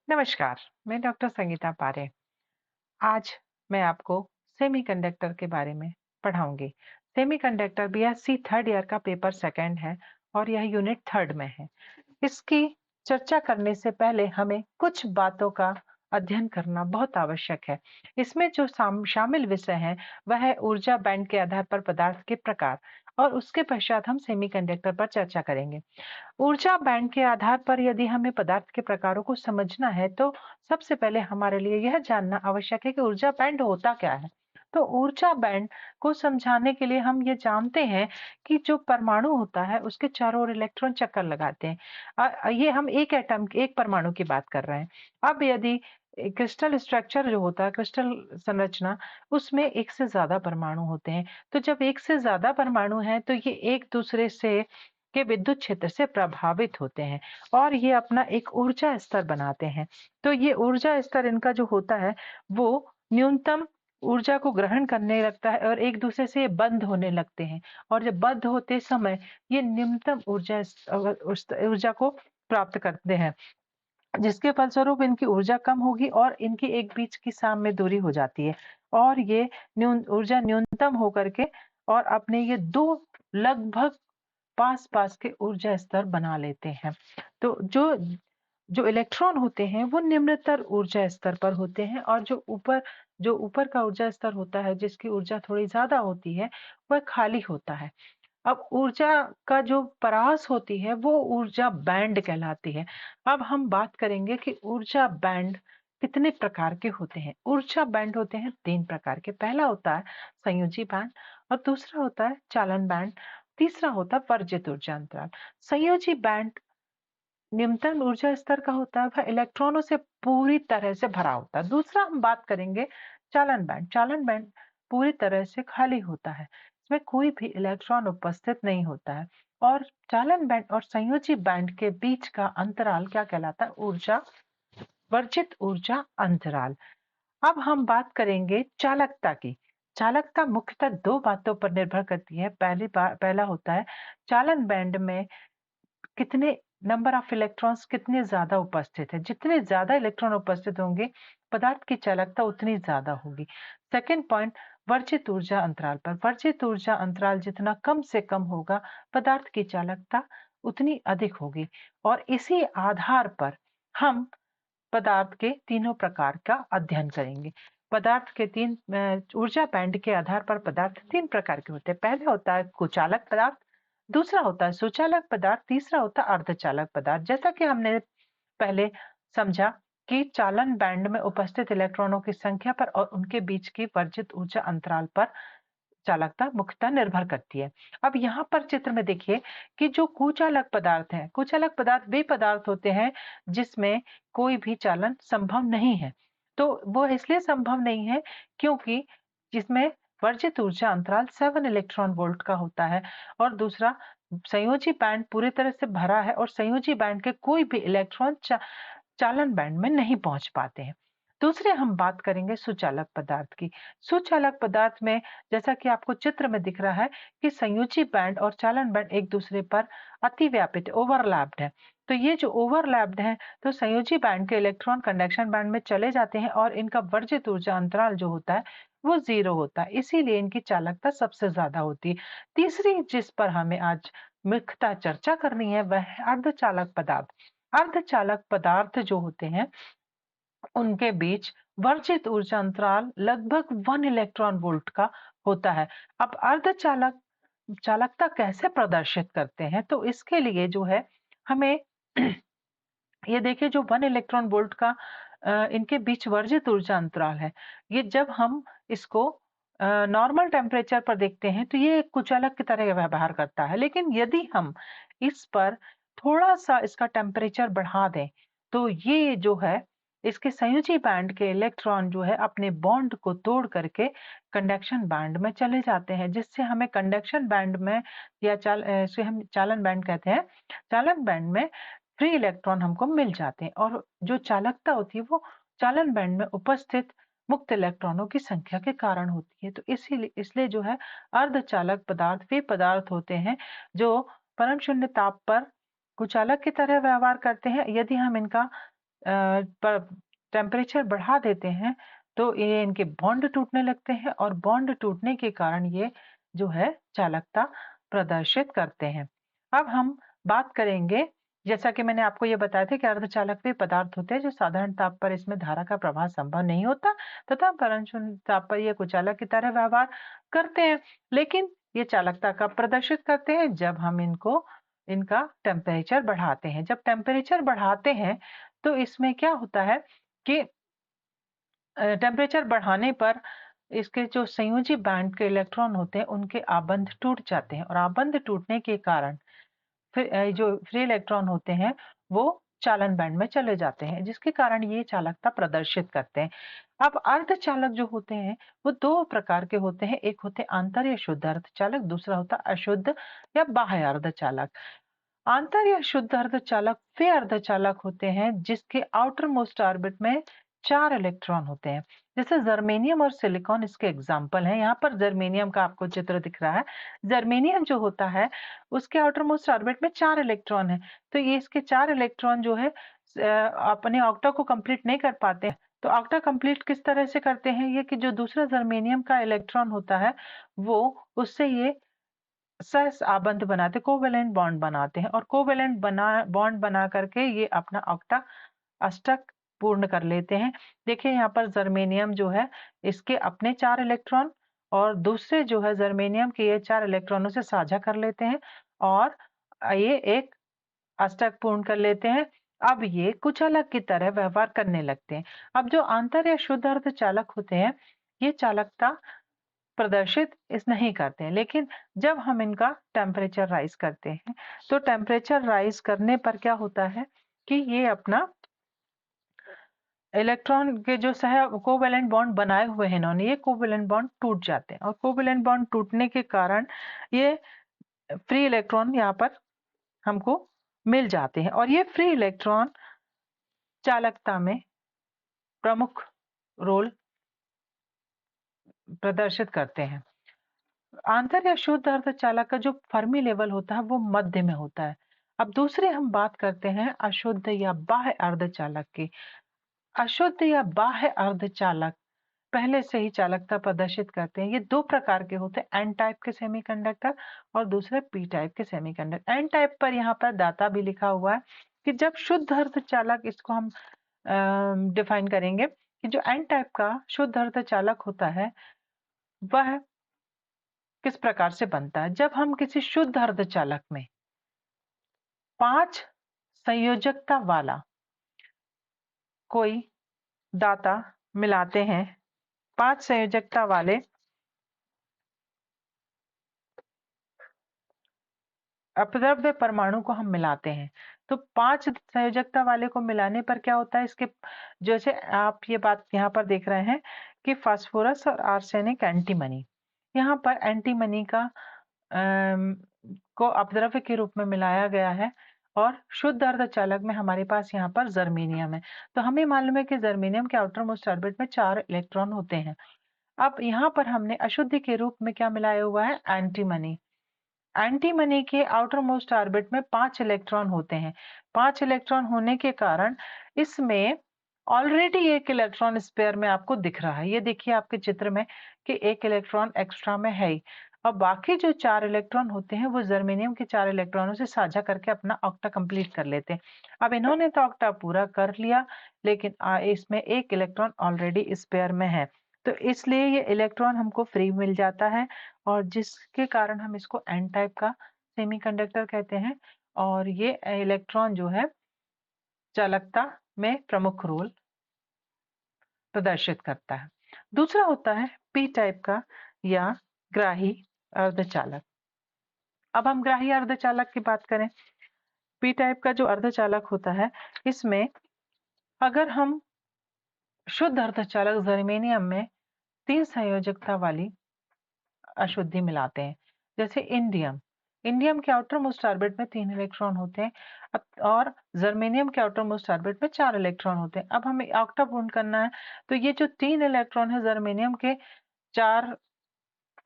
नमस्कार, मैं डॉक्टर संगीता पारे। आज मैं आपको सेमीकंडक्टर के बारे में पढ़ाऊँगी। सेमीकंडक्टर बीएससी थर्ड ईयर का पेपर सेकंड है और यह यूनिट थर्ड में है। इसकी चर्चा करने से पहले हमें कुछ बातों का अध्ययन करना बहुत आवश्यक है। इसमें जो शामिल विषय हैं, वह है ऊर्जा बैंड के आधार पर पदार्थ के प्रकार और उसके पश्चात हम सेमीकंडक्टर पर चर्चा करेंगे। ऊर्जा बैंड के आधार पर यदि हमें पदार्थ के प्रकारों को समझना है तो सबसे पहले हमारे लिए यह जानना आवश्यक है कि ऊर्जा बैंड होता क्या है। तो ऊर्जा बैंड को समझाने के लिए हम ये जानते हैं कि जो परमाणु होता है उसके चारों ओर इलेक्ट्रॉन चक्कर लगाते हैं। ये हम एक परमाणु की बात कर रहे हैं। अब यदि क्रिस्टल स्ट्रक्चर जो होता है, क्रिस्टल संरचना, उसमें एक से ज्यादा परमाणु होते हैं। तो जब एक से ज्यादा परमाणु हैं तो ये एक दूसरे से के विद्युत क्षेत्र से प्रभावित होते हैं और ये अपना एक ऊर्जा स्तर बनाते हैं। तो ये ऊर्जा स्तर इनका जो होता है वो न्यूनतम ऊर्जा को ग्रहण करने लगता है और एक दूसरे से ये बंद होने लगते हैं और जब बंद होते समय ये निम्नतम ऊर्जा को प्राप्त करते हैं, जिसके फलस्वरूप इनकी ऊर्जा कम होगी और इनकी एक बीच की साम्य दूरी हो जाती है और ये ऊर्जा न्यूनतम होकर के और अपने ये दो लगभग पास-पास के ऊर्जा स्तर बना लेते हैं। तो जो जो इलेक्ट्रॉन होते हैं वो निम्नतर ऊर्जा स्तर पर होते हैं और जो ऊपर का ऊर्जा स्तर होता है जिसकी ऊर्जा थोड़ी ज़्यादा होती है, वह खाली होता है। अब ऊर्जा का जो परास होती है वो ऊर्जा बैंड कहलाती है। अब हम बात करेंगे कि ऊर्जा बैंड कितने प्रकार के होते हैं। ऊर्जा बैंड होते हैं 3 प्रकार के। पहला होता है संयोजी बैंड और दूसरा होता है चालन बैंड, तीसरा होता है वर्जित ऊर्जा अंतराल। संयोजी बैंड निम्नतम ऊर्जा स्तर का होता है, वह इलेक्ट्रॉनों से पूरी तरह से भरा होता है। दूसरा हम बात करेंगे चालन बैंड। चालन बैंड पूरी तरह से खाली होता है, इसमें कोई भी इलेक्ट्रॉन उपस्थित नहीं होता है और चालन बैंड और संयोजी बैंड के बीच का अंतराल क्या कहलाता है? ऊर्जा वर्जित ऊर्जा अंतराल। अब हम बात करेंगे चालकता की। चालकता मुख्यतः दो बातों पर निर्भर करती है। पहला होता है चालन बैंड में कितने नंबर ऑफ इलेक्ट्रॉन्स कितने ज्यादा उपस्थित है। जितने ज्यादा इलेक्ट्रॉन उपस्थित होंगे पदार्थ की चालकता उतनी ज्यादा होगी। सेकेंड पॉइंट, वर्जित ऊर्जा अंतराल पर। वर्जित ऊर्जा अंतराल जितना कम से कम होगा पदार्थ की चालकता उतनी अधिक होगी और इसी आधार पर हम पदार्थ के तीनों प्रकार का अध्ययन करेंगे। पदार्थ के ऊर्जा बैंड के आधार पर पदार्थ तीन प्रकार के होते हैं। पहले होता है कुचालक पदार्थ, दूसरा होता है सुचालक पदार्थ, तीसरा होता है अर्धचालक पदार्थ। जैसा कि हमने पहले समझा कि चालन बैंड में उपस्थित इलेक्ट्रॉनों की संख्या पर और उनके बीच की वर्जित ऊर्जा अंतराल पर चालकता मुख्यतः निर्भर करती है। अब यहाँ पर चित्र में देखिए कि जो कुचालक पदार्थ है, कुचालक पदार्थ वे पदार्थ होते हैं जिसमें कोई भी चालन संभव नहीं है। तो वो इसलिए संभव नहीं है क्योंकि जिसमें वर्जित ऊर्जा अंतराल 7 इलेक्ट्रॉन वोल्ट का होता है और दूसरा संयोजी बैंड पूरी तरह से भरा है और संयोजी बैंड के कोई भी इलेक्ट्रॉन चालन बैंड में नहीं पहुंच पाते हैं। दूसरे हम बात करेंगे सुचालक पदार्थ की। सुचालक पदार्थ में जैसा कि आपको चित्र में दिख रहा है कि संयोजी बैंड और चालन बैंड एक दूसरे पर अतिव्यापित ओवरलैप्ड है। तो ये जो ओवरलैप्ड है तो संयोजी बैंड के इलेक्ट्रॉन कंडक्शन बैंड में चले जाते हैं और इनका वर्जित ऊर्जा अंतराल जो होता है वो 0 होता है, इसीलिए इनकी चालकता सबसे ज्यादा होती है। तीसरी जिस पर हमें आज मुख्यतः चर्चा करनी है वह है अर्धचालक पदार्थ। अर्धचालक पदार्थ जो होते हैं उनके बीच वर्जित ऊर्जा अंतराल लगभग 1 इलेक्ट्रॉन वोल्ट का होता है। अब अर्धचालक चालकता कैसे प्रदर्शित करते हैं? तो इसके लिए जो है हमें ये देखिए जो 1 इलेक्ट्रॉन वोल्ट का इनके बीच वर्जित ऊर्जा अंतराल है, ये जब हम इसको नॉर्मल टेम्परेचर पर देखते हैं तो ये एक कुचालक की तरह व्यवहार करता है। लेकिन यदि हम इस पर थोड़ा-सा इसका टेम्परेचर बढ़ा दें, तो ये जो है इसके संयोजी बैंड के इलेक्ट्रॉन जो है अपने बॉन्ड को तोड़ करके कंडक्शन बैंड में चले जाते हैं, जिससे हमें कंडक्शन बैंड में इसे हम चालन बैंड कहते हैं। चालन बैंड में फ्री इलेक्ट्रॉन हमको मिल जाते हैं और जो चालकता होती है वो चालन बैंड में उपस्थित मुक्त इलेक्ट्रॉनों की संख्या के कारण होती है। तो इसीलिए इसलिए जो है अर्धचालक पदार्थ वे पदार्थ होते हैं जो परम शून्य ताप पर कुचालक की तरह व्यवहार करते हैं। यदि हम इनका टेम्परेचर बढ़ा देते हैं तो ये इनके बॉन्ड टूटने लगते हैं और बॉन्ड टूटने के कारण ये जो है चालकता प्रदर्शित करते हैं। अब हम बात करेंगे, जैसा कि मैंने आपको ये बताया था कि अर्धचालक वे पदार्थ होते हैं जो साधारण ताप पर इसमें धारा का प्रवाह संभव नहीं होता तथा परंचु ताप पर ये कुचालक की तरह व्यवहार करते हैं, लेकिन ये चालकता कब प्रदर्शित करते हैं? जब हम इनका टेम्परेचर बढ़ाते हैं। जब टेम्परेचर बढ़ाते हैं तो इसमें क्या होता है कि टेम्परेचर बढ़ाने पर इसके जो संयोजी बैंड के इलेक्ट्रॉन होते हैं उनके आबंध टूट जाते हैं और आबंध टूटने के कारण फिर जो फ्री इलेक्ट्रॉन होते हैं वो चालन बैंड में चले जाते हैं, जिसके कारण ये चालकता प्रदर्शित करते हैं। अब अर्धचालक जो होते हैं वो दो प्रकार के होते हैं, एक होते हैं आंतर या शुद्ध अर्धचालक, दूसरा होता है अशुद्ध या बाह्य अर्धचालक। आंतर या शुद्ध अर्धचालक वे अर्धचालक होते हैं जिसके आउटर मोस्ट ऑर्बिट में 4 इलेक्ट्रॉन होते हैं। जैसे जर्मेनियम और सिलिकॉन इसके एग्जाम्पल हैं। यहाँ पर जर्मेनियम का आपको चित्र दिख रहा है। जर्मेनियम जो होता है उसके आउटर मोस्ट ऑर्बिट में 4 इलेक्ट्रॉन है, तो ये इसके 4 इलेक्ट्रॉन जो है अपने ऑक्टा को कंप्लीट नहीं कर पाते हैं। तो ऑक्टा कंप्लीट किस तरह से करते हैं ये कि जो दूसरा जर्मेनियम का इलेक्ट्रॉन होता है वो उससे ये सह आबंध बनाते, कोवेलेंट बॉन्ड बनाते हैं और कोवेलेंट बॉन्ड बना करके ये अपना ऑक्टा अष्टक पूर्ण कर लेते हैं। देखिए यहाँ पर जर्मेनियम जो है इसके अपने 4 इलेक्ट्रॉन और दूसरे जो है जर्मेनियम के ये 4 इलेक्ट्रॉनों से साझा कर लेते हैं और ये एक अष्टक पूर्ण कर लेते हैं। अब ये कुछ अलग की तरह व्यवहार करने लगते हैं। अब जो आंतर या शुद्ध अर्धचालक होते हैं ये चालकता प्रदर्शित इस नहीं करते हैं, लेकिन जब हम इनका टेम्परेचर राइज करते हैं तो टेम्परेचर राइज करने पर क्या होता है कि ये अपना इलेक्ट्रॉन के जो सह कोवेलेंट बॉन्ड बनाए हुए हैं इन्होंने, ये कोवेलेंट बॉन्ड टूट जाते हैं और कोवेलेंट बॉन्ड टूटने के कारण ये फ्री इलेक्ट्रॉन यहाँ पर हमको मिल जाते हैं और ये फ्री इलेक्ट्रॉन चालकता में प्रमुख रोल प्रदर्शित करते हैं। आंतर या शुद्ध अर्धचालक का जो फर्मी लेवल होता है वो मध्य में होता है। अब दूसरे हम बात करते हैं अशुद्ध या बाह्य अर्धचालक की। अशुद्ध या बाह्य अर्धचालक पहले से ही चालकता प्रदर्शित करते हैं। ये दो प्रकार के होते हैं, एन टाइप के सेमीकंडक्टर और दूसरे पी टाइप के सेमीकंडक्टर। एन टाइप पर यहाँ पर दाता भी लिखा हुआ है कि जब शुद्ध अर्धचालक, इसको हम डिफाइन करेंगे कि जो एन टाइप का शुद्ध अर्धचालक होता है वह किस प्रकार से बनता है। जब हम किसी शुद्ध अर्धचालक में 5 संयोजकता वाला कोई दाता मिलाते हैं, 5 संयोजकता वाले अपद्रव्य परमाणु को हम मिलाते हैं, तो 5 संयोजकता वाले को मिलाने पर क्या होता है, इसके जैसे आप ये बात यहाँ पर देख रहे हैं कि फास्फोरस और आर्सेनिक एंटीमनी, यहाँ पर एंटीमनी का को अपद्रव्य के रूप में मिलाया गया है और शुद्ध अर्धचालक में हमारे पास यहाँ पर जर्मेनियम है। तो हमें मालूम है कि जर्मेनियम के आउटर मोस्ट ऑर्बिट में 4 इलेक्ट्रॉन होते हैं। अब यहाँ पर हमने अशुद्धि के रूप में क्या मिलाया हुआ है, एंटीमनी। एंटीमनी के आउटर मोस्ट ऑर्बिट में 5 इलेक्ट्रॉन होते हैं। 5 इलेक्ट्रॉन होने के कारण इसमें ऑलरेडी एक इलेक्ट्रॉन स्पेयर में आपको दिख रहा है। ये देखिए आपके चित्र में कि एक इलेक्ट्रॉन एक्स्ट्रा में है ही। और बाकी जो 4 इलेक्ट्रॉन होते हैं वो जर्मेनियम के 4 इलेक्ट्रॉनों से साझा करके अपना ऑक्टा कंप्लीट कर लेते हैं। अब इन्होंने तो ऑक्टा पूरा कर लिया, लेकिन इसमें एक इलेक्ट्रॉन ऑलरेडी स्पेयर में है, तो इसलिए ये इलेक्ट्रॉन हमको फ्री मिल जाता है और जिसके कारण हम इसको एन टाइप का सेमीकंडक्टर कहते हैं और ये इलेक्ट्रॉन जो है चालकता में प्रमुख रोल प्रदर्शित करता है। दूसरा होता है पी टाइप का या ग्राही अर्धचालक। अब हम ग्राही अर्धचालक की बात करें, पी टाइप का जो अर्धचालक होता है इसमें अगर हम शुद्ध अर्धचालक जर्मेनियम में 3 संयोजकता वाली अशुद्धि मिलाते हैं, जैसे इंडियम। इंडियम के आउटर मोस्ट ऑर्बिट में 3 इलेक्ट्रॉन होते हैं और जर्मेनियम के आउटर मोस्ट ऑर्बिट में 4 इलेक्ट्रॉन होते हैं। अब हमें ऑक्टा पूर्ण करना है, तो ये जो 3 इलेक्ट्रॉन है जर्मेनियम के 4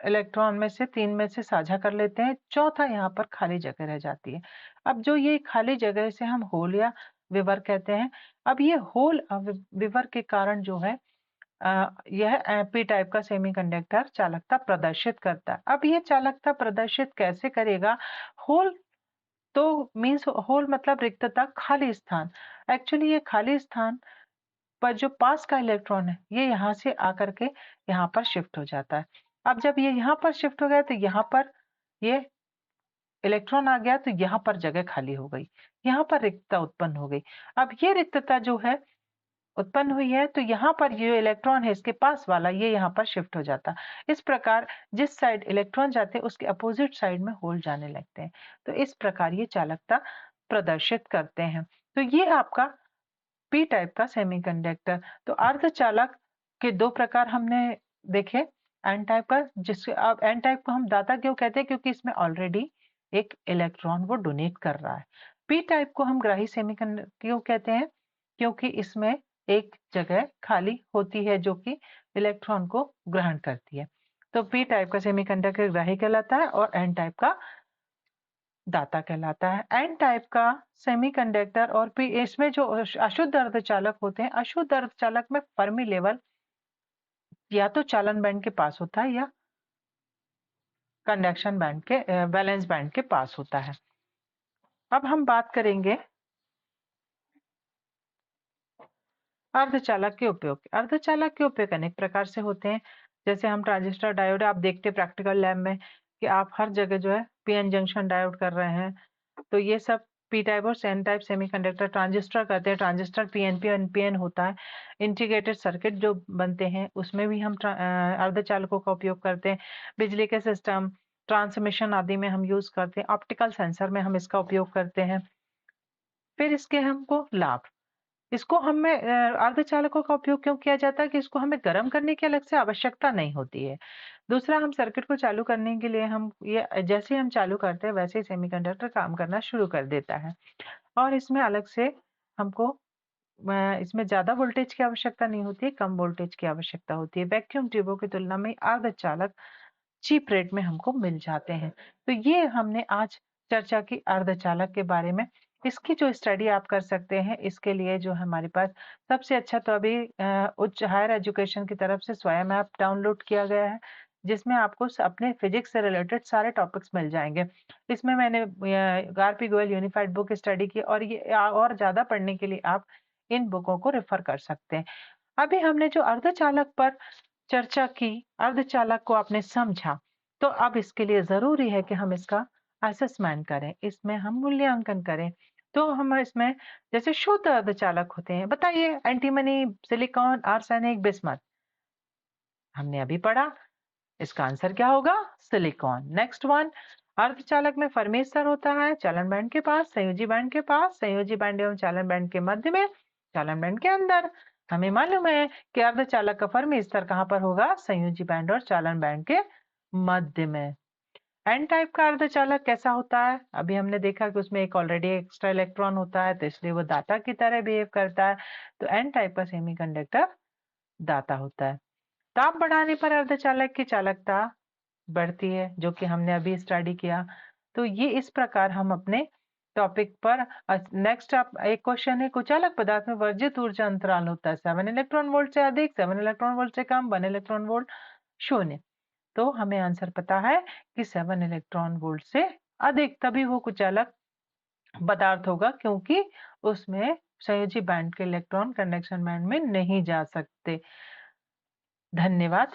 इलेक्ट्रॉन में से 3 में से साझा कर लेते हैं, चौथा यहाँ पर खाली जगह रह जाती है। अब जो ये खाली जगह से हम होल या विवर कहते हैं। अब ये होल विवर के कारण जो है यह पी टाइप का सेमीकंडक्टर चालकता प्रदर्शित करता है। अब ये चालकता प्रदर्शित कैसे करेगा? होल तो मीन्स होल मतलब रिक्तता, खाली स्थान। एक्चुअली ये खाली स्थान पर जो पास का इलेक्ट्रॉन है ये यहाँ से आकर के यहाँ पर शिफ्ट हो जाता है। अब जब ये यहाँ पर शिफ्ट हो गया तो यहाँ पर ये इलेक्ट्रॉन आ गया तो यहाँ पर जगह खाली हो गई, यहाँ पर रिक्तता उत्पन्न हो गई। अब ये रिक्तता जो है उत्पन्न हुई है तो यहाँ पर ये इलेक्ट्रॉन है इसके पास वाला ये यहाँ पर शिफ्ट हो जाता। इस प्रकार जिस साइड इलेक्ट्रॉन जाते हैं उसके अपोजिट साइड में होल जाने लगते हैं। तो इस प्रकार ये चालकता प्रदर्शित करते हैं। तो ये आपका पी टाइप का सेमीकंडक्टर। तो अर्धचालक के दो प्रकार हमने देखे। एन टाइप का, जिससे अब एन टाइप को हम दाता क्यों कहते हैं? क्योंकि इसमें ऑलरेडी एक इलेक्ट्रॉन वो डोनेट कर रहा है। पी टाइप को हम ग्राही सेमीकंडक्टर क्यों कहते हैं? क्योंकि इसमें एक जगह खाली होती है जो कि इलेक्ट्रॉन को ग्रहण करती है। तो पी टाइप का सेमीकंडक्टर ग्राही कहलाता है और एन टाइप का दाता कहलाता है। एन टाइप का सेमीकंडक्टर और पी, इसमें जो अशुद्ध अर्धचालक होते हैं, अशुद्ध अर्धचालक में फर्मी लेवल या तो चालन बैंड के पास होता है या कंडक्शन बैंड के वैलेंस बैंड के पास होता है। अब हम बात करेंगे अर्धचालक के उपयोग। अर्धचालक के उपयोग अनेक प्रकार से होते हैं। जैसे हम ट्रांजिस्टर डायोड आप देखते हैं प्रैक्टिकल लैब में कि आप हर जगह जो है पीएन जंक्शन डायोड कर रहे हैं। तो ये सब पी टाइप और एन टाइप सेमीकंडक्टर ट्रांजिस्टर करते हैं। ट्रांजिस्टर पीएनपी और एनपीएन होता है। इंटीग्रेटेड सर्किट जो बनते हैं उसमें भी हम अर्धचालकों का उपयोग करते हैं। बिजली के सिस्टम, ट्रांसमिशन आदि में हम यूज करते हैं। ऑप्टिकल सेंसर में हम इसका उपयोग करते हैं। फिर इसके हमको लाभ, इसको हमें अर्धचालकों का उपयोग क्यों किया जाता है कि इसको हमें गर्म करने की अलग से आवश्यकता नहीं होती है। दूसरा, हम सर्किट को चालू करने के लिए हम ये जैसे ही हम चालू करते हैं वैसे ही सेमीकंडक्टर काम करना शुरू कर देता है और इसमें अलग से हमको इसमें ज़्यादा वोल्टेज की आवश्यकता नहीं होती है, कम वोल्टेज की आवश्यकता होती है। वैक्यूम ट्यूबों की तुलना में अर्धचालक चीप रेट में हमको मिल जाते हैं। तो ये हमने आज चर्चा की अर्धचालक के बारे में। इसकी जो स्टडी आप कर सकते हैं, इसके लिए जो हमारे पास सबसे अच्छा तो अभी उच्च हायर एजुकेशन की तरफ से स्वयं ऐप डाउनलोड किया गया है, जिसमें आपको अपने फिजिक्स से रिलेटेड सारे टॉपिक्स मिल जाएंगे। इसमें मैंने RP Goyal unified book study की और ये और ज़्यादा पढ़ने के लिए आप इन बुकों को रेफर कर सकते हैं। अभी हमने जो अर्धचालक पर चर्चा की, अर्धचालक को आपने समझा, तो अब इसके लिए ज़रूरी है कि हम इसका असेसमेंट करें, इसमें हम मूल्यांकन करें। तो हम इसमें जैसे शुद्ध अर्धचालक होते हैं, बताइए एंटीमनी, सिलिकॉन, आर्सेनिक, बिस्मथ, हमने अभी पढ़ा। इसका आंसर क्या होगा? सिलिकॉन। नेक्स्ट वन, अर्धचालक में फर्मी स्तर होता है चालन बैंड के पास, संयोजी बैंड के पास, संयोजी बैंड एवं चालन बैंड के मध्य में, चालन बैंड के अंदर। हमें मालूम है कि अर्धचालक का फर्मी स्तर कहाँ पर होगा? संयोजी बैंड और चालन बैंड के मध्य में। एन टाइप का अर्धचालक कैसा होता है? अभी हमने देखा कि उसमें एक ऑलरेडी एक्स्ट्रा इलेक्ट्रॉन होता है तो इसलिए वो दाता की तरह बिहेव करता है। तो एन टाइप का सेमीकंडक्टर दाता होता है। ताप बढ़ाने पर अर्धचालक की चालकता बढ़ती है, जो कि हमने अभी स्टडी किया। तो ये इस प्रकार हम अपने टॉपिक पर नेक्स्ट आप एक क्वेश्चन है, कुचालक पदार्थ में वर्जित ऊर्जा अंतराल होता है 7 इलेक्ट्रॉन वोल्ट से अधिक, 7 इलेक्ट्रॉन वोल्ट से कम, 1 इलेक्ट्रॉन वोल्ट, शून्य। तो हमें आंसर पता है कि 7 इलेक्ट्रॉन वोल्ट से अधिक, तभी वो कुचालक पदार्थ होगा क्योंकि उसमें संयोजी बैंड के इलेक्ट्रॉन कंडक्शन बैंड में नहीं जा सकते। धन्यवाद।